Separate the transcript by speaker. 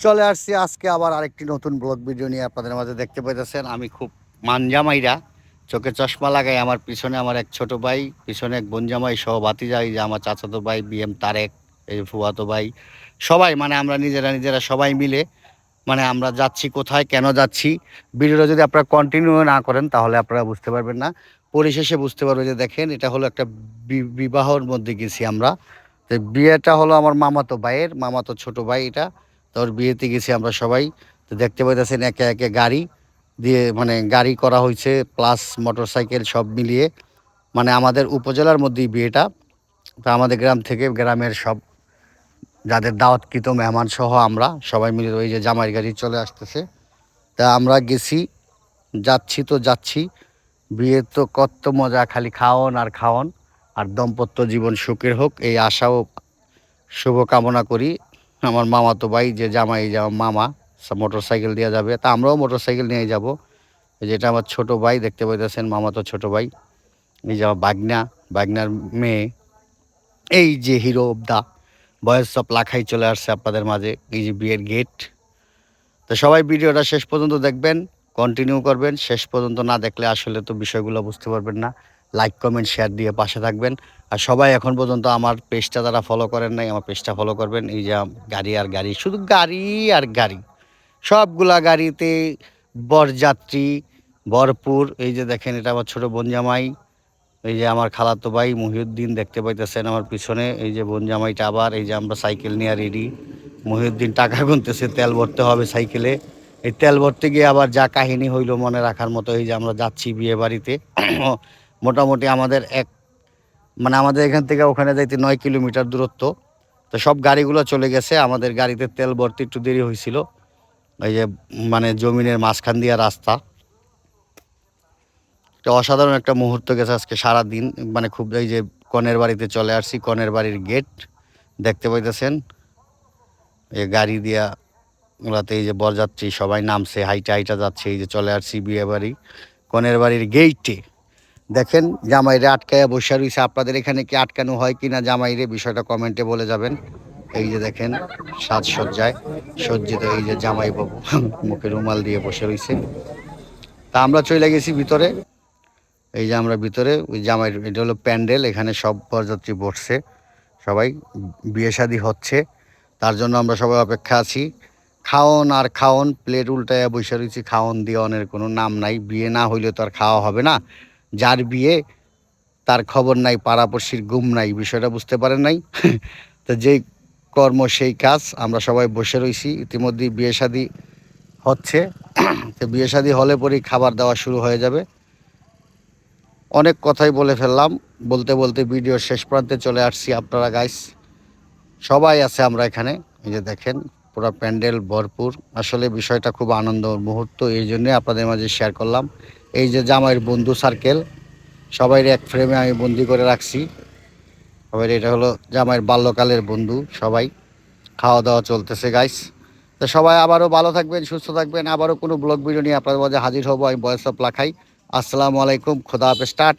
Speaker 1: চলে আসছি আজকে আবার আরেকটি নতুন ব্লগ ভিডিও নিয়ে আপনাদের মাঝে। দেখতে পাইতেছেন আমি খুব মানজামাইরা, চোখে চশমা লাগাই। আমার পিছনে আমার এক ছোট ভাই, পিছনে এক বোনজামাই সহ ভাতিজা, এই যে আমার চাচাতো ভাই বিএম তারেক, এই ফুয়াতো ভাই, সবাই মানে আমরা নিজেরা নিজেরা সবাই মিলে মানে আমরা যাচ্ছি কোথায়, কেন যাচ্ছি। ভিডিওটা যদি আপনারা কন্টিনিউ না করেন তাহলে আপনারা বুঝতে পারবেন না। পরিশেষে বুঝতে পারবে যে দেখেন এটা হলো একটা বিবাহর মধ্যে গেছি আমরা। তো বিয়েটা হলো আমার মামাতো ভাইয়ের, মামাতো ছোট ভাই এটা। তোর বিয়েতে গেছি আমরা সবাই। তো দেখতে পাইতেছেন একে একে গাড়ি দিয়ে মানে গাড়ি করা হয়েছে, প্লাস মোটরসাইকেল সব মিলিয়ে। মানে আমাদের উপজেলার মধ্যেই বিয়েটা। তো আমাদের গ্রাম থেকে গ্রামের সব যাদের দাওয়াতকৃত মেহমান সহ আমরা সবাই মিলে ওই যে জামাই গাড়ি চলে আসতেছে। তা আমরা গেছি, যাচ্ছি তো যাচ্ছি। বিয়ে তো কত মজা, খালি খাওন আর খাওন, আর দাম্পত্য জীবন সুখের হোক এই আশাও শুভ কামনা করি। আমার মামাতো ভাই যে জামাই, যে আমার মামা মোটর সাইকেল দিয়ে যাবে, তা আমরাও মোটর সাইকেল নিয়ে যাব। যেটা আমার ছোট ভাই দেখতে পাইতেছেন, মামাতো ছোট ভাই। এই যে আমার বাগনা, বাগনার মেয়ে, এই যে হিরো অব দা বয়স সব লাখাই চলে আসছে আপনাদের মাঝে। এই যে বিয়ের গেট। তো সবাই ভিডিওটা শেষ পর্যন্ত দেখবেন, কন্টিনিউ করবেন। শেষ পর্যন্ত না দেখলে আসলে তো বিষয়গুলো বুঝতে পারবেন না। লাইক কমেন্ট শেয়ার দিয়ে পাশে থাকবেন। আর সবাই এখন পর্যন্ত আমার পেজটা যারা ফলো করেন নাই, আমার পেজটা ফলো করবেন। এই যে গাড়ি আর গাড়ি, শুধু গাড়ি আর গাড়ি, সবগুলা গাড়িতে বরযাত্রী ভরপুর। এই যে দেখেন এটা আমার ছোট বোন জামাই, এই যে আমার খালাতো ভাই মহিউদ্দিন দেখতে পাইতেছেন আমার পিছনে। এই যে বোন জামাইটা আবার, এই যে আমরা সাইকেল নিয়ে রেডি। মহিউদ্দিন টাকা গুনতেছে, তেল ভরতে হবে সাইকেলে। এই তেল ভরতে গিয়ে আবার যা কাহিনী হইলো মনে রাখার মতো। এই যে আমরা যাচ্ছি বিয়ে বাড়িতে। মোটামুটি আমাদের মানে আমাদের এখান থেকে ওখানে যাইতে 9 কিলোমিটার দূরত্ব। তো সব গাড়িগুলো চলে গেছে, আমাদের গাড়িতে তেল ভরতে একটু দেরি হয়েছিল। এই যে মানে জমিনের মাঝখান দিয়া রাস্তা। এটা অসাধারণ একটা মুহূর্ত গেছে আজকে সারা দিন। মানে খুব, এই যে কনের বাড়িতে চলে আসছি, কনের বাড়ির গেট দেখতে পাইতেছেন। এই গাড়ি দিয়া ওরাতে এই যে বরযাত্রী সবাই নামছে, হাইটা হাইটা যাচ্ছে। এই যে চলে আসছি বিয়ে বাড়ি, কনের বাড়ির গেইটে। দেখেন জামাইরে আটকায়া বসে রয়েছে। আপনাদের এখানে কি আটকানো হয় কিনা জামাইরে, বিষয়টা কমেন্টে বলে যাবেন। এই যে দেখেন সাজসজ্জায় সজ্জিত এই যে জামাই বাবু মুখে রুমাল দিয়ে বসে রয়েছে। তা আমরা চলে গেছি ভিতরে। এই যে আমরা ভিতরে, ওই জামাই, এটা হলো প্যান্ডেল, এখানে সব বরযাত্রী বসছে, সবাই বিয়ে শাদী হচ্ছে, তার জন্য আমরা সবাই অপেক্ষা আছি। খাওন আর খাওন, প্লেট উল্টায় বসে রয়েছি, খাওন দিওয়ানের কোনো নাম নাই। বিয়ে না হইলে তো আর খাওয়া হবে না। যার বিয়ে তার খবর নাই, পাড়াপড়শির গুম নাই, বিষয়টা বুঝতে পারেন নাই? তো যেই কর্ম সেই কাজ, আমরা সবাই বসে রয়েছি। ইতিমধ্যেই বিয়ে শাদী হচ্ছে। তো বিয়ে শাদী হলে পরেই খাবার দাওয়া শুরু হয়ে যাবে। অনেক কথাই বলে ফেললাম, বলতে বলতে ভিডিওর শেষ প্রান্তে চলে আসছি। আপনারা গাইস সবাই আছে আমরা এখানে। এই যে দেখেন পুরো প্যান্ডেল ভরপুর। আসলে বিষয়টা খুব আনন্দ মুহূর্ত, এই জন্যে আপনাদের মাঝে শেয়ার করলাম। এই যে জামাইয়ের বন্ধু সার্কেল, সবাই এক ফ্রেমে আমি বন্দি করে রাখছি। সবাই, এটা হলো জামাইয়ের বাল্যকালের বন্ধু সবাই। খাওয়া দাওয়া চলতেছে গাইস। তো সবাই আবারও ভালো থাকবেন, সুস্থ থাকবেন। আবারও কোনো ব্লগ ভিডিও নিয়ে আপনাদের মাঝে হাজির হবো। আমি বয়স অফ লাখাই। আসসালামু আলাইকুম, খোদা হাফেজ, স্টার্ট।